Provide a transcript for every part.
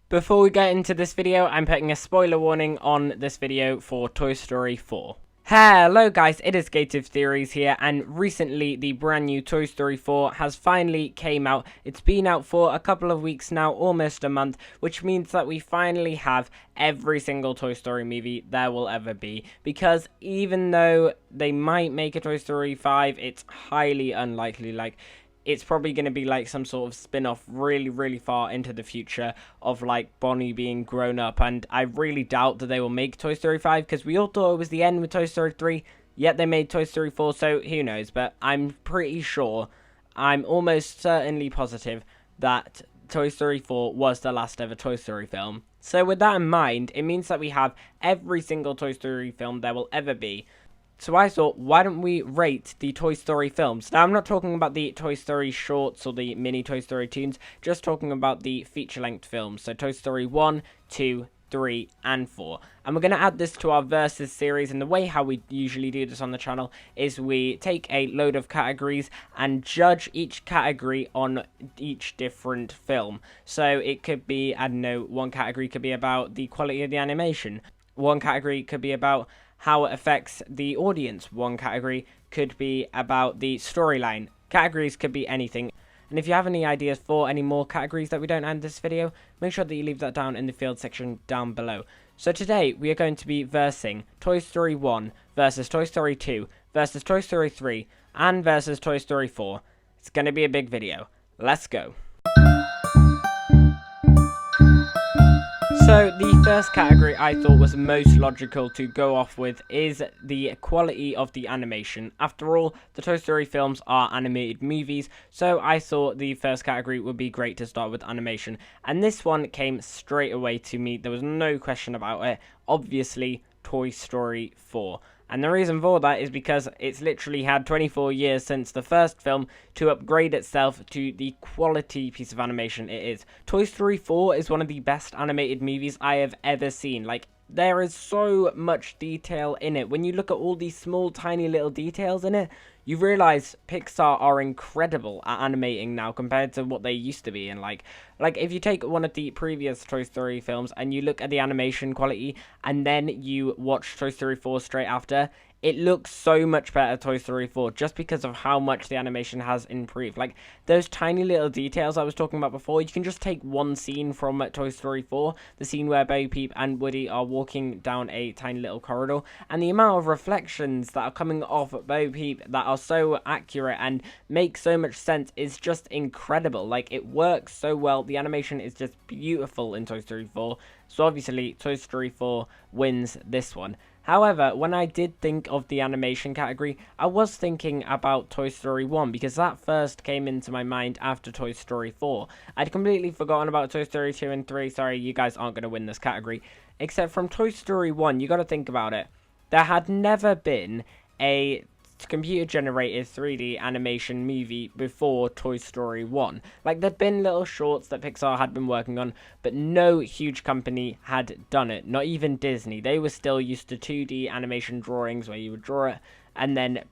Before we get into this video, I'm putting a spoiler warning on this video for Toy Story 4. Hello guys, it is Gative Theories here, and recently the brand new Toy Story 4 has finally came out. It's been out for a couple of weeks now, almost a month, which means that we finally have every single Toy Story movie there will ever be. Because even though they might make a Toy Story 5, it's highly unlikely. It's probably going to be like some sort of spin-off really far into the future of like Bonnie being grown up, and I really doubt that they will make Toy Story 5 because we all thought it was the end with Toy Story 3, yet they made Toy Story 4, so who knows. But I'm pretty sure, I'm almost certainly positive that Toy Story 4 was the last ever Toy Story film. So with that in mind, it means that we have every single Toy Story film there will ever be. So I thought, why don't we rate the Toy Story films? Now, I'm not talking about the Toy Story shorts or the mini Toy Story tunes, just talking about the feature-length films. So Toy Story 1, 2, 3, and 4. And we're going to add this to our Versus series, and the way how we usually do this on the channel is we take a load of categories and judge each category on each different film. So it could be, I don't know, one category could be about the quality of the animation. One category could be about how it affects the audience. One category could be about the storyline. Categories could be anything. And if you have any ideas for any more categories that we don't add in this video, make sure that you leave that down in the field section down below. So today we are going to be versing Toy Story 1 versus Toy Story 2 versus Toy Story 3 and versus Toy Story 4. It's going to be a big video. Let's go. So the first category I thought was most logical to go off with is the quality of the animation. After all, the Toy Story films are animated movies, so I thought the first category would be great to start with animation. And this one came straight away to me, there was no question about it. Obviously, Toy Story 4. And the reason for that is because it's literally had 24 years since the first film to upgrade itself to the quality piece of animation it is. Toy Story 4 is one of the best animated movies I have ever seen. Like, there is so much detail in it. When you look at all these small, tiny little details in it, you realize Pixar are incredible at animating now compared to what they used to be. And like if you take one of the previous Toy Story films and you look at the animation quality and then you watch Toy Story 4 straight after, it looks so much better, Toy Story 4, just because of how much the animation has improved. Like, those tiny little details I was talking about before, you can just take one scene from Toy Story 4, the scene where Bo Peep and Woody are walking down a tiny little corridor, and the amount of reflections that are coming off Bo Peep that are so accurate and make so much sense is just incredible. Like, it works so well. The animation is just beautiful in Toy Story 4, so obviously Toy Story 4 wins this one. However, when I did think of the animation category, I was thinking about Toy Story 1 because that first came into my mind after Toy Story 4. I'd completely forgotten about Toy Story 2 and 3. Sorry, you guys aren't going to win this category. Except from Toy Story 1, you got to think about it. There had never been a computer-generated 3D animation movie before Toy Story 1. Like, there'd been little shorts that Pixar had been working on, but no huge company had done it. Not even Disney. They were still used to 2D animation drawings where you would draw it and then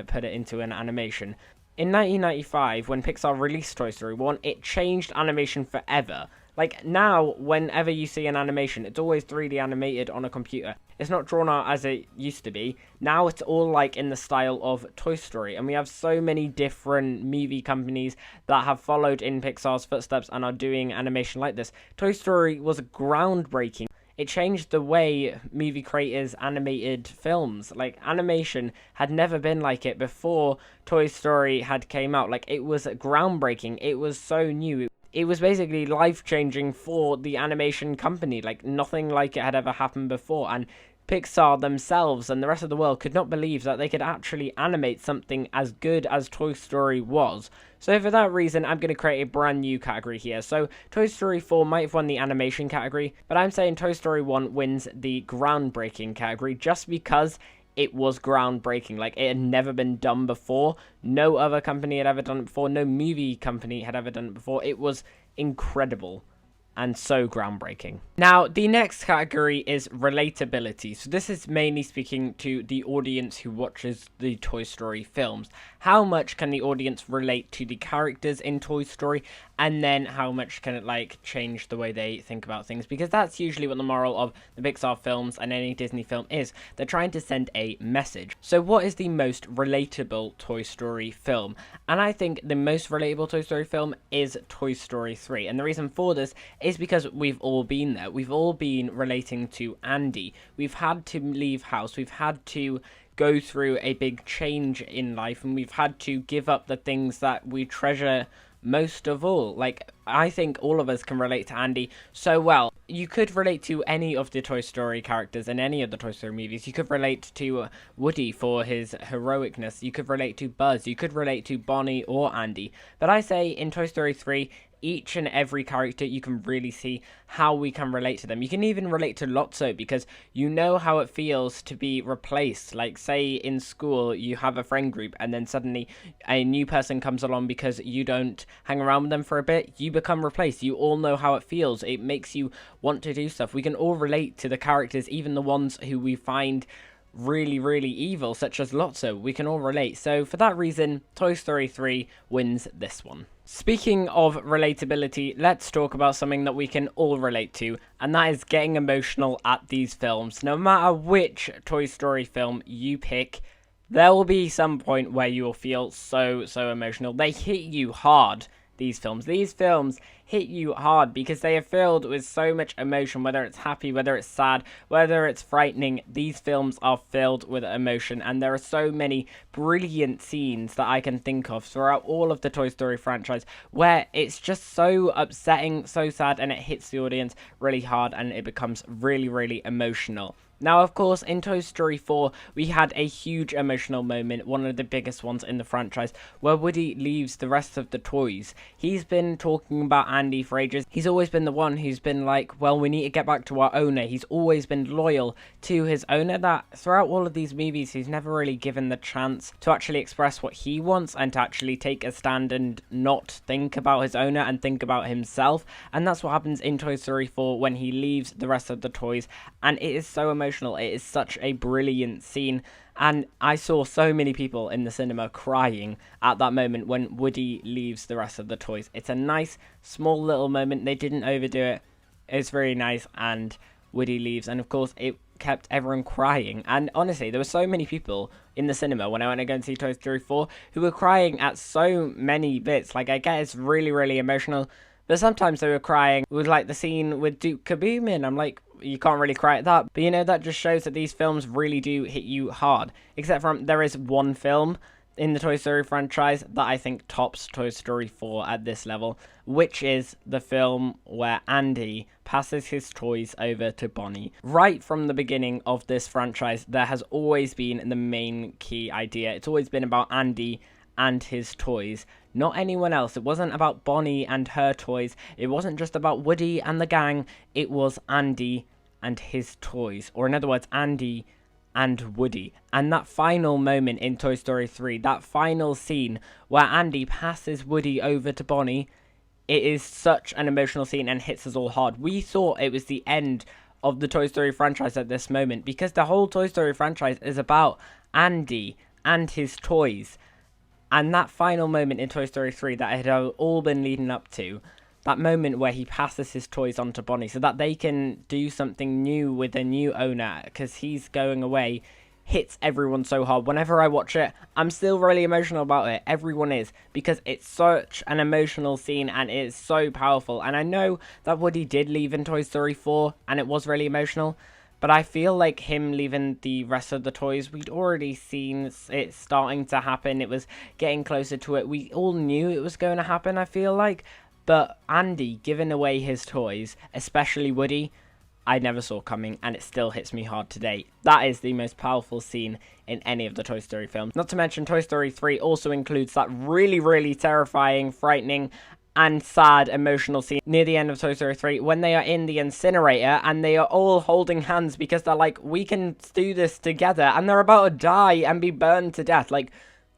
put it into an animation. In 1995, when Pixar released Toy Story 1, it changed animation forever. Like, now, whenever you see an animation, it's always 3D animated on a computer. It's not drawn out as it used to be. Now it's all, like, in the style of Toy Story. And we have so many different movie companies that have followed in Pixar's footsteps and are doing animation like this. Toy Story was groundbreaking. It changed the way movie creators animated films. Like, animation had never been like it before Toy Story had came out. Like, it was groundbreaking. It was so new. It was basically life-changing for the animation company. Like, nothing like it had ever happened before. And Pixar themselves and the rest of the world could not believe that they could actually animate something as good as Toy Story was. So for that reason, I'm going to create a brand new category here. So Toy Story 4 might have won the animation category, but I'm saying Toy Story 1 wins the groundbreaking category just because it was groundbreaking. Like, it had never been done before. No other company had ever done it before. No movie company had ever done it before. It was incredible and so groundbreaking. Now, the next category is relatability. So this is mainly speaking to the audience who watches the Toy Story films. How much can the audience relate to the characters in Toy Story and then how much can it like change the way they think about things, because that's usually what the moral of the Pixar films and any Disney film is. They're trying to send a message. So what is the most relatable Toy Story film? And I think the most relatable Toy Story film is Toy Story 3, and the reason for this is because we've all been there. We've all been relating to Andy. We've had to leave house, we've had to go through a big change in life, and we've had to give up the things that we treasure most of all. Like, I think all of us can relate to Andy so well. You could relate to any of the Toy Story characters in any of the Toy Story movies. You could relate to Woody for his heroicness. You could relate to Buzz. You could relate to Bonnie or Andy. But I say in Toy Story 3, each and every character, you can really see how we can relate to them. You can even relate to Lotso, because you know how it feels to be replaced. Like, say in school you have a friend group and then suddenly a new person comes along because you don't hang around with them for a bit. You become replaced. You all know how it feels. It makes you want to do stuff. We can all relate to the characters, even the ones who we find really, really evil, such as Lotso. We can all relate. So for that reason, Toy Story 3 wins this one. Speaking of relatability, let's talk about something that we can all relate to, and that is getting emotional at these films. No matter which Toy Story film you pick, there will be some point where you will feel so emotional. They hit you hard, these films. These films hit you hard because they are filled with so much emotion, whether it's happy, whether it's sad, whether it's frightening. These films are filled with emotion, and there are so many brilliant scenes that I can think of throughout all of the Toy Story franchise where it's just so upsetting, so sad, and it hits the audience really hard and it becomes really, really emotional. Now, of course, in Toy Story 4, we had a huge emotional moment, one of the biggest ones in the franchise, where Woody leaves the rest of the toys. He's been talking about Andy for ages. He's always been the one who's been like, well, we need to get back to our owner. He's always been loyal to his owner. That throughout all of these movies, he's never really given the chance to actually express what he wants and to actually take a stand and not think about his owner and think about himself. And that's what happens in Toy Story 4 when he leaves the rest of the toys, and it is so emotional. It is such a brilliant scene, and I saw so many people in the cinema crying at that moment when Woody leaves the rest of the toys. It's a nice, small little moment. They didn't overdo it. It's very nice, and Woody leaves, and of course it kept everyone crying. And honestly, there were so many people in the cinema when I went to go and see Toy Story 4 who were crying at so many bits. Like, I get it's really, really emotional, but sometimes they were crying with, like, the scene with Duke Kaboom in. I'm like, you can't really cry at that. But, you know, that just shows that these films really do hit you hard. Except for there is one film in the Toy Story franchise that I think tops Toy Story 4 at this level, which is the film where Andy passes his toys over to Bonnie. Right from the beginning of this franchise, there has always been the main key idea. It's always been about Andy and his toys, not anyone else. It wasn't about Bonnie and her toys. It wasn't just about Woody and the gang. It was Andy and his toys, or in other words, Andy and Woody. And that final moment in Toy Story 3, that final scene where Andy passes Woody over to Bonnie, it is such an emotional scene and hits us all hard. We thought it was the end of the Toy Story franchise at this moment, because the whole Toy Story franchise is about Andy and his toys. And that final moment in Toy Story 3 that had all been leading up to, that moment where he passes his toys on to Bonnie so that they can do something new with a new owner because he's going away, hits everyone so hard. Whenever I watch it, I'm still really emotional about it. Everyone is, because it's such an emotional scene and it's so powerful. And I know that Woody did leave in Toy Story 4 and it was really emotional, but I feel like him leaving the rest of the toys, we'd already seen it starting to happen. It was getting closer to it. We all knew it was going to happen, I feel like. But Andy giving away his toys, especially Woody, I never saw coming, and it still hits me hard today. That is the most powerful scene in any of the Toy Story films. Not to mention, Toy Story 3 also includes that really, really terrifying, frightening, and sad emotional scene near the end of Toy Story 3 when they are in the incinerator and they are all holding hands because they're like, we can do this together, and they're about to die and be burned to death. Like,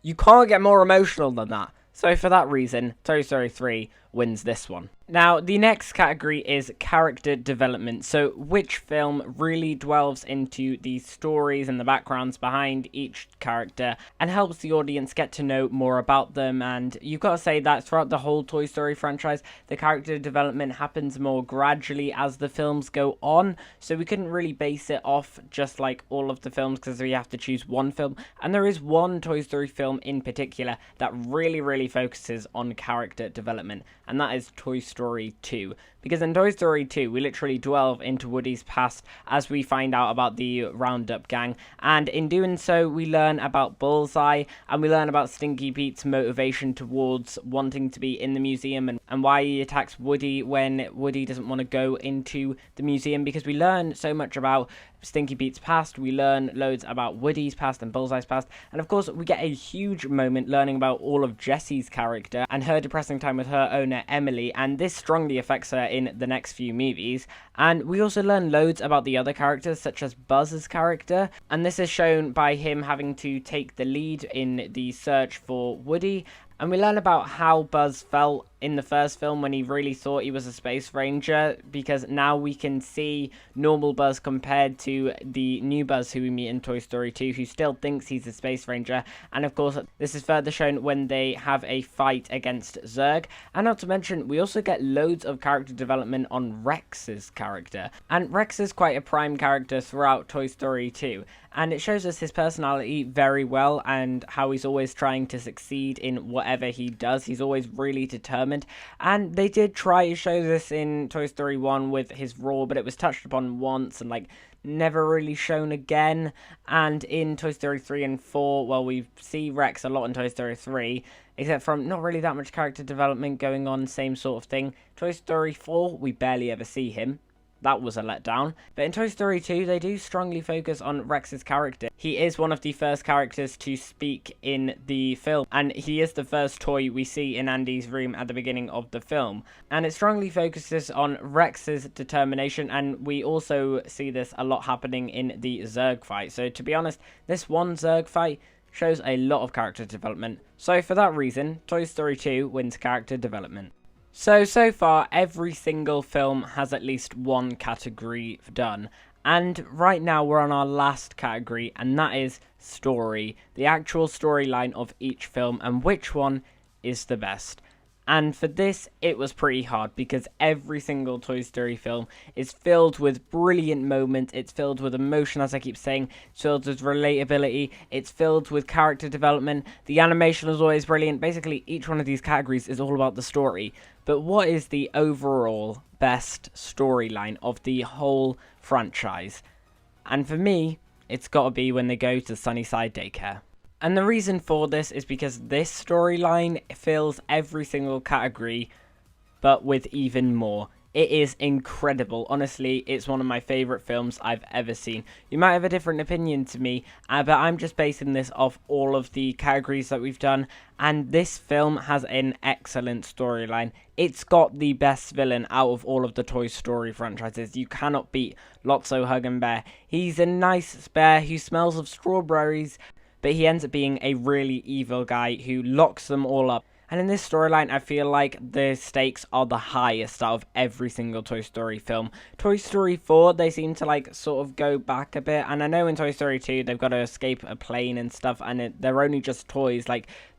you can't get more emotional than that. So for that reason, Toy Story 3 wins this one. Now, the next category is character development. So, which film really delves into the stories and the backgrounds behind each character and helps the audience get to know more about them. And you've got to say that throughout the whole Toy Story franchise, the character development happens more gradually as the films go on. So, we couldn't really base it off just like all of the films because we have to choose one film. And there is one Toy Story film in particular that really focuses on character development, and that is Toy Story 2. Because in Toy Story 2, we literally delve into Woody's past as we find out about the Roundup gang, and in doing so, we learn about Bullseye, and we learn about Stinky Pete's motivation towards wanting to be in the museum, and why he attacks Woody when Woody doesn't want to go into the museum, because we learn so much about Stinky Pete's past, we learn loads about Woody's past and Bullseye's past, and of course we get a huge moment learning about all of Jessie's character and her depressing time with her owner Emily, and this strongly affects her in the next few movies. And we also learn loads about the other characters, such as Buzz's character, and this is shown by him having to take the lead in the search for Woody. And we learn about how Buzz felt in the first film when he really thought he was a space ranger, because now we can see normal Buzz compared to the new Buzz who we meet in Toy Story 2, who still thinks he's a space ranger. And of course, this is further shown when they have a fight against Zurg. And not to mention, we also get loads of character development on Rex's character. And Rex is quite a prime character throughout Toy Story 2. And it shows us his personality very well and how he's always trying to succeed in whatever he does. He's always really determined. And they did try to show this in Toy Story 1 with his roar, but it was touched upon once and never really shown again. And in Toy Story 3 and 4, well, we see Rex a lot in Toy Story 3, except from not really that much character development going on, same sort of thing. Toy Story 4, we barely ever see him. That was a letdown. But in Toy Story 2, they do strongly focus on Rex's character. He is one of the first characters to speak in the film, and he is the first toy we see in Andy's room at the beginning of the film. And it strongly focuses on Rex's determination, and we also see this a lot happening in the Zurg fight. So to be honest, this one Zurg fight shows a lot of character development. So for that reason, Toy Story 2 wins character development. So far, every single film has at least one category done. And right now, we're on our last category, and that is story. The actual storyline of each film, and which one is the best. And for this, it was pretty hard, because every single Toy Story film is filled with brilliant moments, it's filled with emotion, as I keep saying, it's filled with relatability, it's filled with character development, the animation is always brilliant. Basically, each one of these categories is all about the story. But what is the overall best storyline of the whole franchise? And for me, it's got to be when they go to Sunnyside Daycare. And the reason for this is because this storyline fills every single category, but with even more. It is incredible. Honestly, it's one of my favourite films I've ever seen. You might have a different opinion to me, but I'm just basing this off all of the categories that we've done. And this film has an excellent storyline. It's got the best villain out of all of the Toy Story franchises. You cannot beat Lotso Huggin' Bear. He's a nice bear who smells of strawberries, but he ends up being a really evil guy who locks them all up. And in this storyline, I feel like the stakes are the highest out of every single Toy Story film. Toy Story 4, they seem to sort of go back a bit. And I know in Toy Story 2, they've got to escape a plane and stuff, and they're only just toys.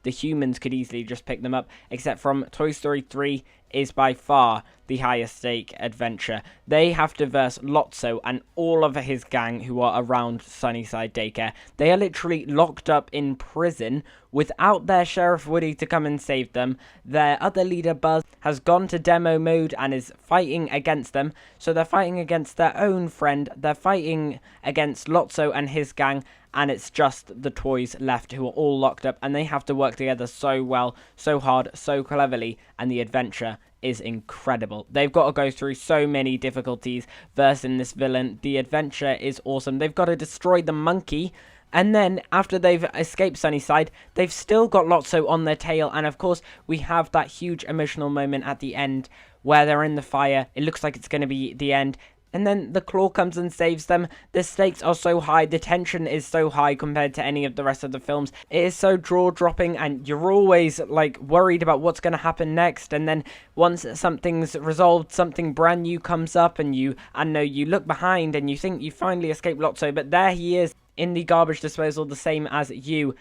The humans could easily just pick them up, except from Toy Story 3 is by far the highest stake adventure. They have to verse Lotso and all of his gang who are around Sunnyside Daycare. They are literally locked up in prison without their Sheriff Woody to come and save them. Their other leader, Buzz, has gone to demo mode and is fighting against them. So they're fighting against their own friend. They're fighting against Lotso and his gang. And it's just the toys left who are all locked up, and they have to work together so well, so hard, so cleverly, and the adventure is incredible. They've got to go through so many difficulties versing this villain. The adventure is awesome. They've got to destroy the monkey, and then after they've escaped Sunnyside, they've still got Lotso on their tail, and of course we have that huge emotional moment at the end where they're in the fire. It looks like it's going to be the end. and then the claw comes and saves them. The stakes are so high, the tension is so high compared to any of the rest of the films. It is so jaw-dropping, and you're always like worried about what's going to happen next. And then once something's resolved, something brand new comes up, and you look behind and you think you finally escaped Lotso, but there he is in the garbage disposal, the same as you.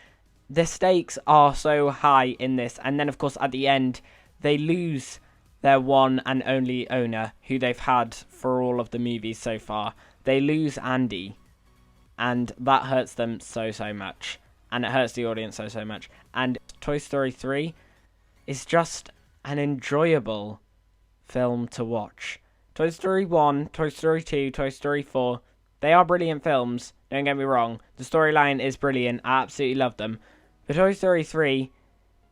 The stakes are so high in this, and then of course at the end they lose their one and only owner, who they've had for all of the movies so far. They lose Andy, and that hurts them so much, and it hurts the audience so much. And Toy Story 3 is just an enjoyable film to watch. Toy Story 1, Toy Story 2, Toy Story 4, they are brilliant films, don't get me wrong. The storyline is brilliant, I absolutely love them. But Toy Story 3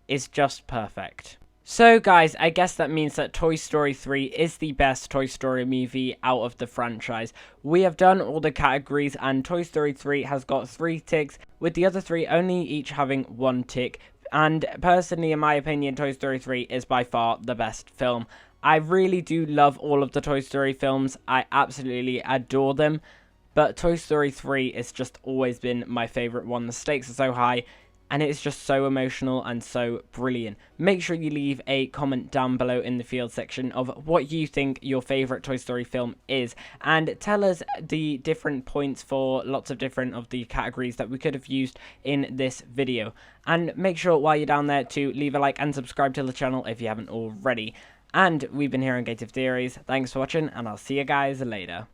is just perfect. So guys, I guess that means that Toy Story 3 is the best Toy Story movie out of the franchise. We have done all the categories, and Toy Story 3 has got 3 ticks, with the other 3 only each having 1 tick. And personally, in my opinion, Toy Story 3 is by far the best film. I really do love all of the Toy Story films. I absolutely adore them. But Toy Story 3 has just always been my favourite one. The stakes are so high, and it's just so emotional and so brilliant. Make sure you leave a comment down below in the field section of what you think your favourite Toy Story film is, and tell us the different points for lots of different of the categories that we could have used in this video. And make sure while you're down there to leave a like and subscribe to the channel if you haven't already. And we've been here on Gate of Theories. Thanks for watching, and I'll see you guys later.